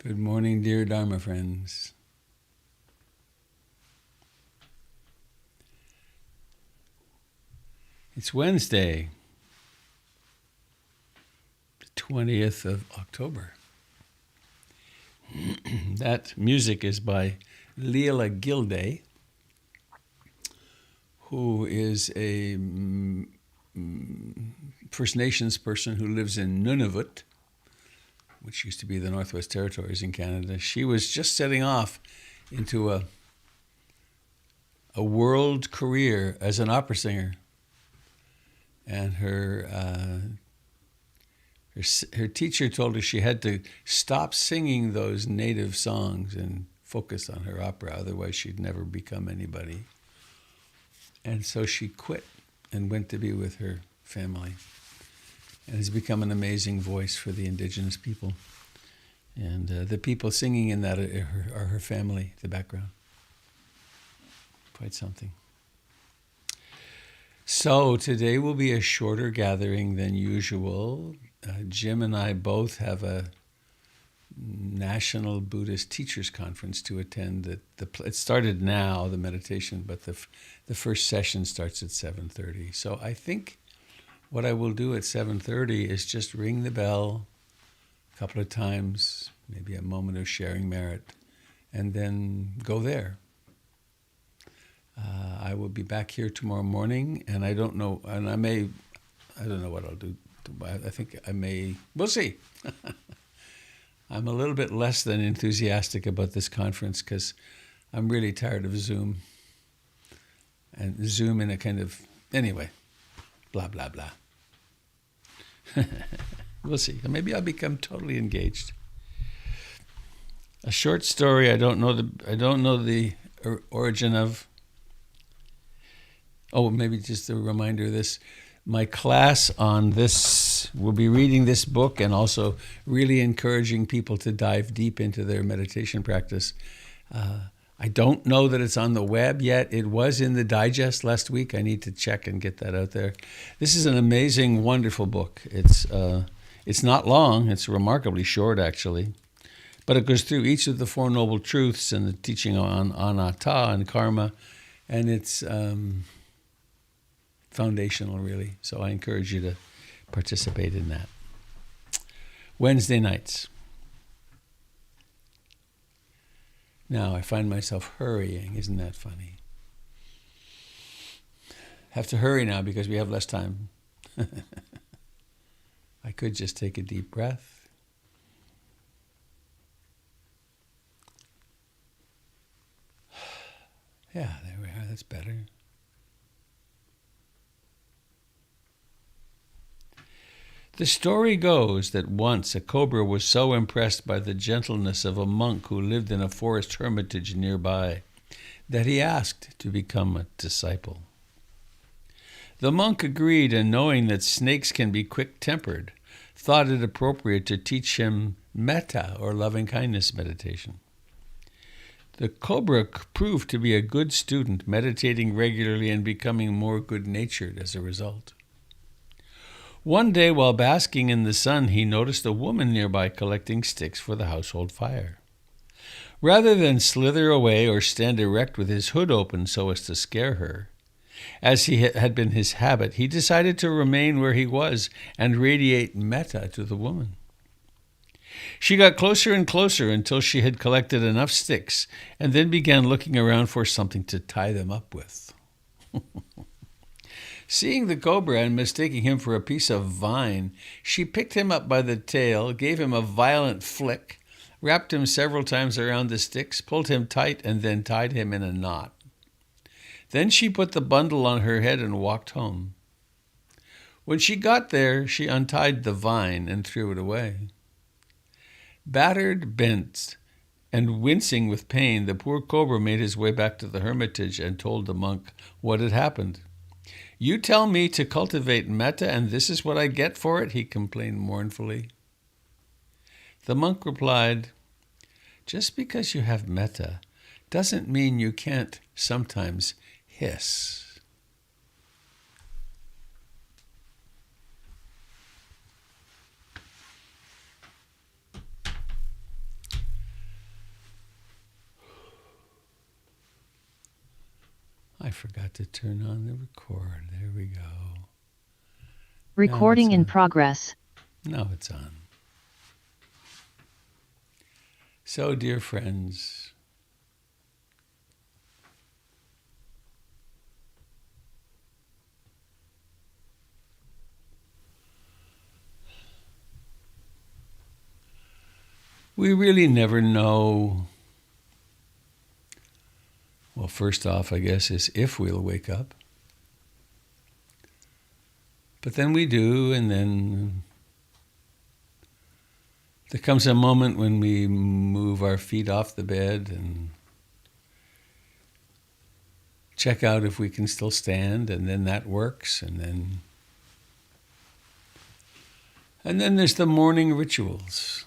Good morning, dear Dharma friends. It's Wednesday, the 20th of October. That music is by Leela Gilday, who is a First Nations person who lives in Nunavut, which used to be the Northwest Territories in Canada. She was just setting off into a world career as an opera singer. And her teacher told her she had to stop singing those native songs and focus on her opera, otherwise she'd never become anybody. And so she quit and went to be with her family and has become an amazing voice for the indigenous people. And the people singing in that are her family, the background. Quite something. So today will be a shorter gathering than usual. Jim and I both have a National Buddhist Teachers Conference to attend. It started now, the meditation, but the first session starts at 7:30. So I think what I will do at 7:30 is just ring the bell a couple of times, maybe a moment of sharing merit, and then go there. I will be back here tomorrow morning, and I don't know what I'll do. I think we'll see. I'm a little bit less than enthusiastic about this conference because I'm really tired of Zoom. And Zoom in a kind of, anyway, blah, blah, blah. We'll see. Maybe I'll become totally engaged. A short story I don't know the origin of. Oh, maybe just a reminder of this. My class on this, we'll be reading this book and also really encouraging people to dive deep into their meditation practice. I don't know that it's on the web yet. It was in the digest last week. I need to check and get that out there. This is an amazing, wonderful book. It's not long. It's remarkably short, actually. But it goes through each of the Four Noble Truths and the teaching on anatta and karma. And it's foundational, really. So I encourage you to participate in that. Wednesday nights. Now I find myself hurrying. Isn't that funny? Have to hurry now because we have less time. I could just take a deep breath. Yeah, there we are. That's better. The story goes that once a cobra was so impressed by the gentleness of a monk who lived in a forest hermitage nearby that he asked to become a disciple. The monk agreed, and knowing that snakes can be quick-tempered, thought it appropriate to teach him metta, or loving-kindness meditation. The cobra proved to be a good student, meditating regularly and becoming more good-natured as a result. One day, while basking in the sun, he noticed a woman nearby collecting sticks for the household fire. Rather than slither away or stand erect with his hood open so as to scare her, as had been his habit, he decided to remain where he was and radiate metta to the woman. She got closer and closer until she had collected enough sticks and then began looking around for something to tie them up with. Seeing the cobra and mistaking him for a piece of vine, she picked him up by the tail, gave him a violent flick, wrapped him several times around the sticks, pulled him tight, and then tied him in a knot. Then she put the bundle on her head and walked home. When she got there, she untied the vine and threw it away. Battered, bent, and wincing with pain, the poor cobra made his way back to the hermitage and told the monk what had happened. "You tell me to cultivate metta, and this is what I get for it," he complained mournfully. The monk replied, "Just because you have metta doesn't mean you can't sometimes hiss." forgot to turn on the record. There we go. Recording Now in it's on. progress. Now it's on. So, dear friends, we really never know. Well, first off, I guess, is if we'll wake up. But then we do, and then there comes a moment when we move our feet off the bed and check out if we can still stand, and then that works, and then there's the morning rituals.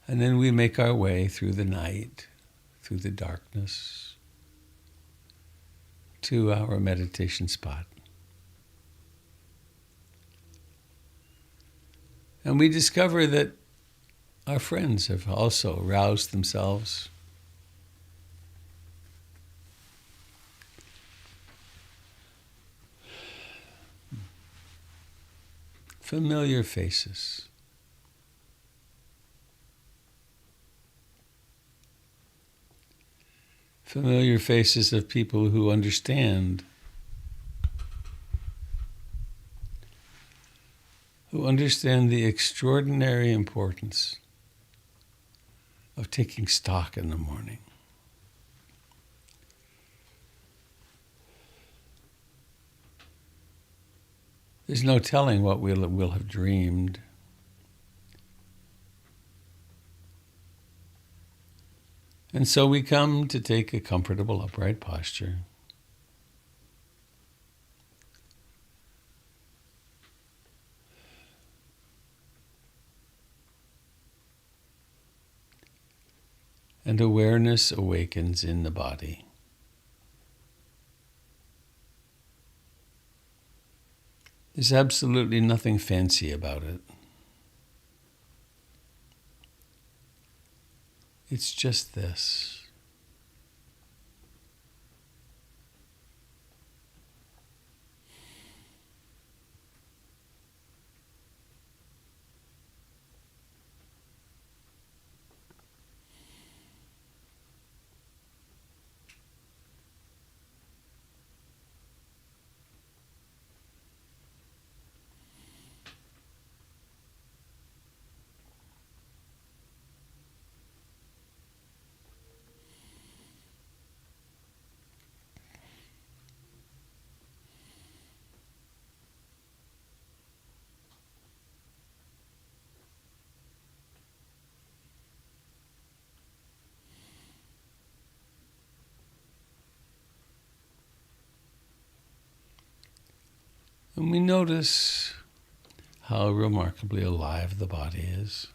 And then we make our way through the night, through the darkness, to our meditation spot. And we discover that our friends have also roused themselves. Familiar faces. Familiar faces of people who understand. Who understand the extraordinary importance of taking stock in the morning. There's no telling what we'll have dreamed. And so we come to take a comfortable upright posture. And awareness awakens in the body. There's absolutely nothing fancy about it. It's just this. And we notice how remarkably alive the body is.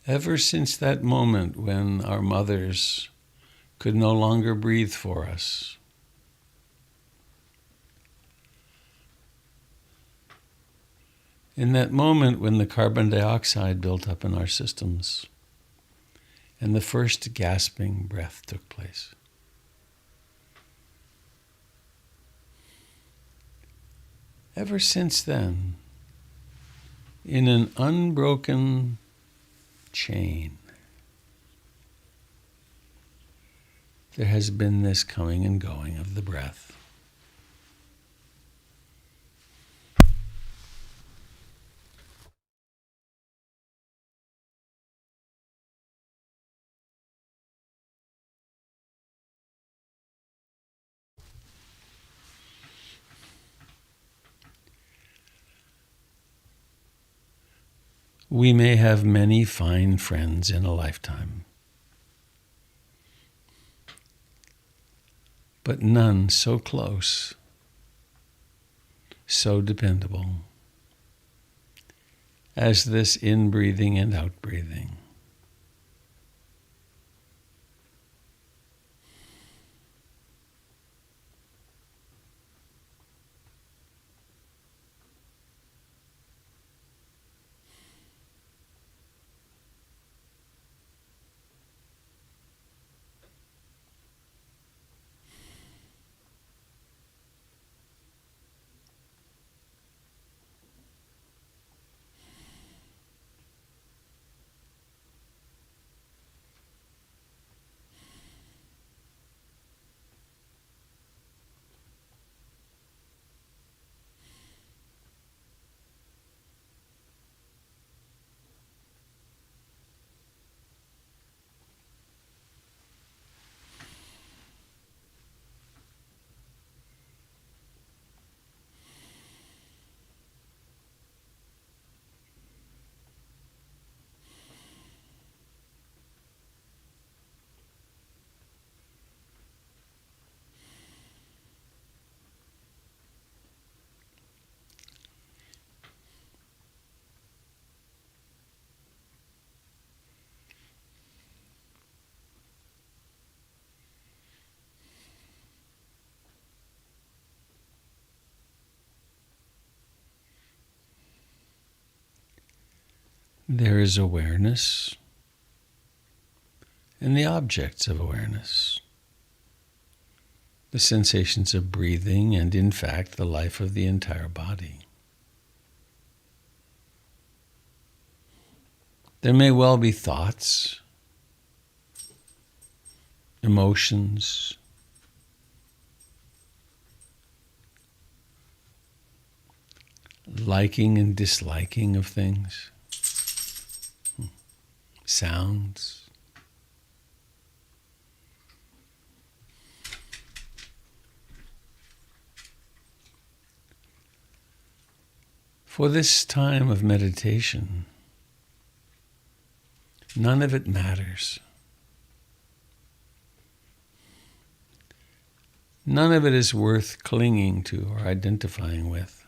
Ever since that moment when our mothers could no longer breathe for us, in that moment when the carbon dioxide built up in our systems and the first gasping breath took place, ever since then, in an unbroken chain, there has been this coming and going of the breath. We may have many fine friends in a lifetime. but none so close, so dependable as this in-breathing and out-breathing. There is awareness and the objects of awareness, the sensations of breathing and, in fact, the life of the entire body. There may well be thoughts, emotions, liking and disliking of things, sounds. For this time of meditation, none of it matters. None of it is worth clinging to or identifying with.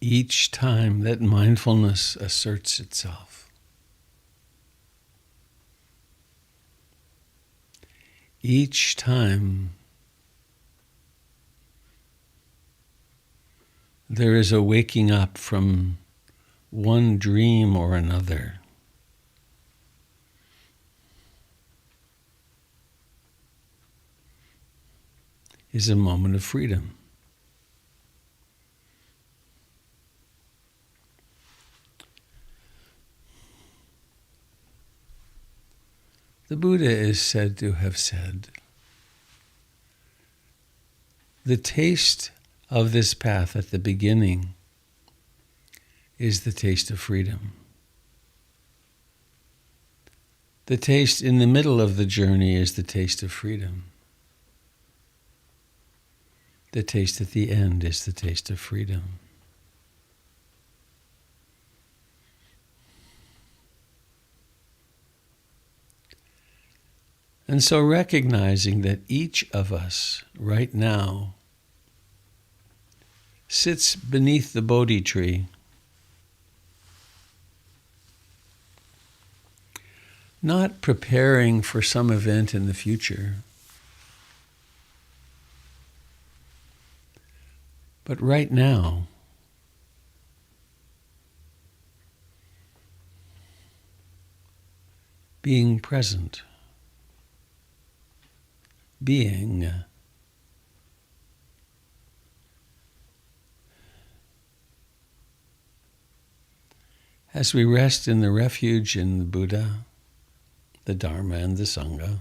each time that mindfulness asserts itself. Each time there is a waking up from one dream or another, is a moment of freedom. The Buddha is said to have said, the taste of this path at the beginning is the taste of freedom. The taste in the middle of the journey is the taste of freedom. The taste at the end is the taste of freedom. And so recognizing that each of us right now sits beneath the Bodhi tree, not preparing for some event in the future, but right now, being present. Being. As we rest in the refuge in the Buddha, the Dharma, and the Sangha,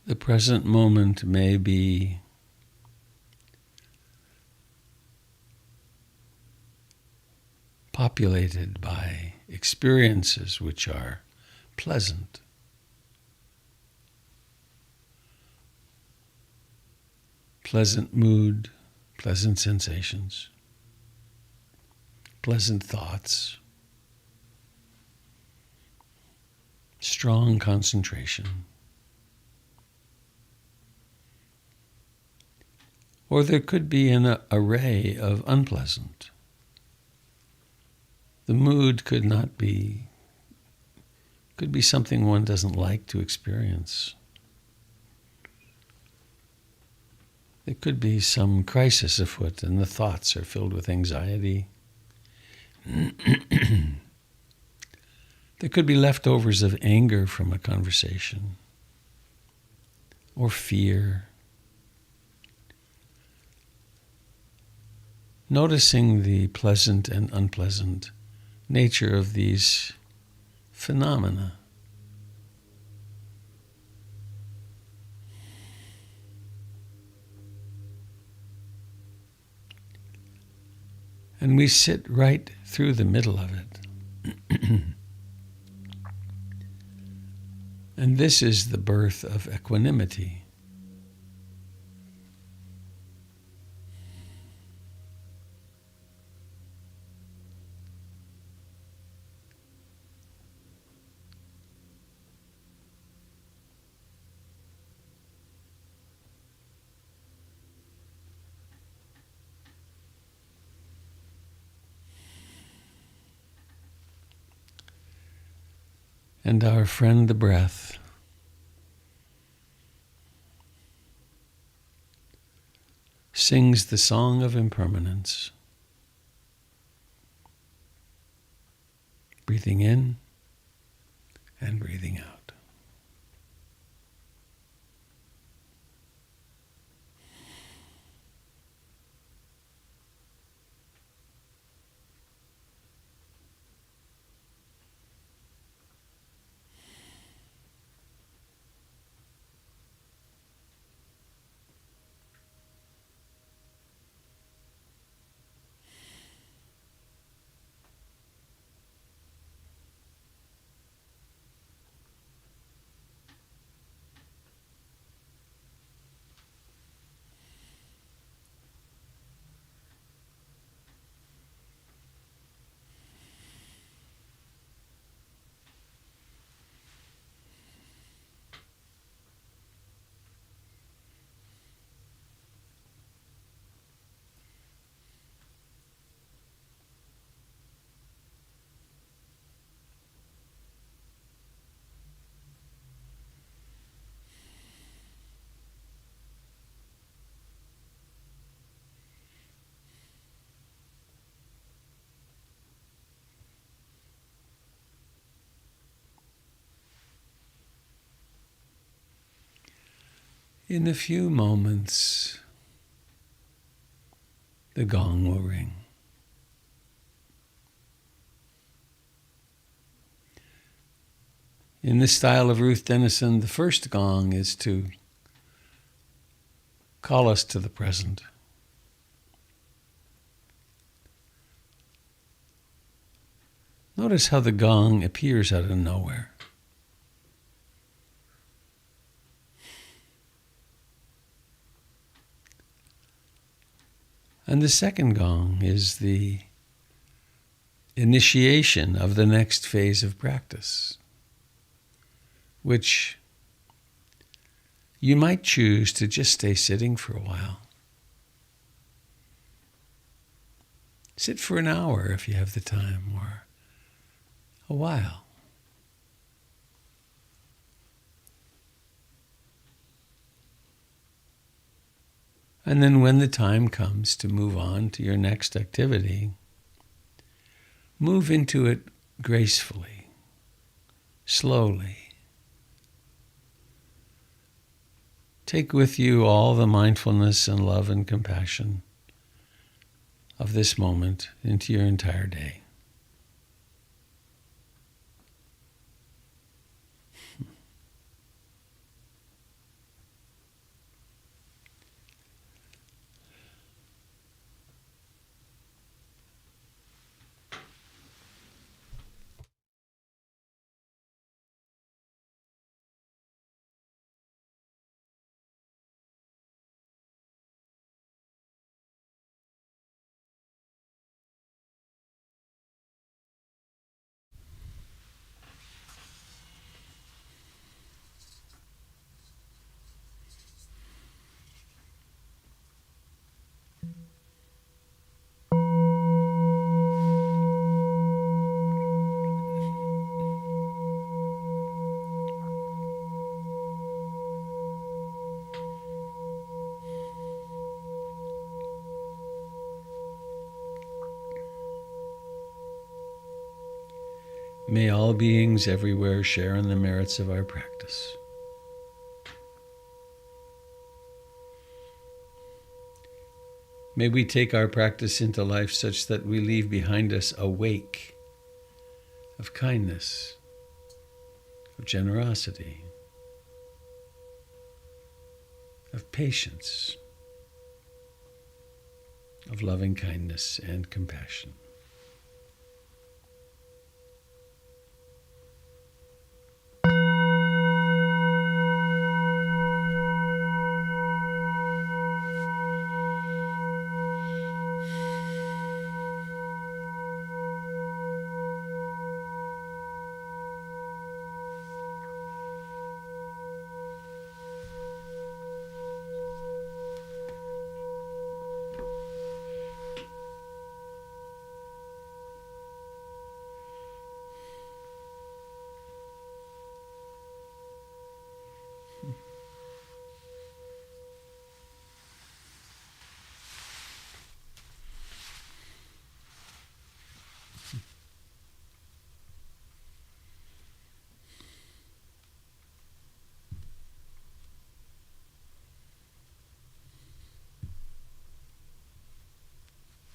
the present moment may be populated by experiences which are pleasant. Pleasant mood, pleasant sensations, pleasant thoughts, strong concentration. Or there could be an array of unpleasant. The mood could be something one doesn't like to experience. There could be some crisis afoot and the thoughts are filled with anxiety. There could be leftovers of anger from a conversation. or fear. Noticing the pleasant and unpleasant nature of these phenomena. And we sit right through the middle of it. And this is the birth of equanimity. And our friend the breath sings the song of impermanence, breathing in and breathing out. In a few moments, the gong will ring. In the style of Ruth Denison, the first gong is to call us to the present. Notice how the gong appears out of nowhere. And the second gong is the initiation of the next phase of practice, which you might choose to just stay sitting for a while. Sit for an hour if you have the time, or a while. And then when the time comes to move on to your next activity, move into it gracefully, slowly. Take with you all the mindfulness and love and compassion of this moment into your entire day. May all beings everywhere share in the merits of our practice. May we take our practice into life such that we leave behind us a wake of kindness, of generosity, of patience, of loving kindness and compassion.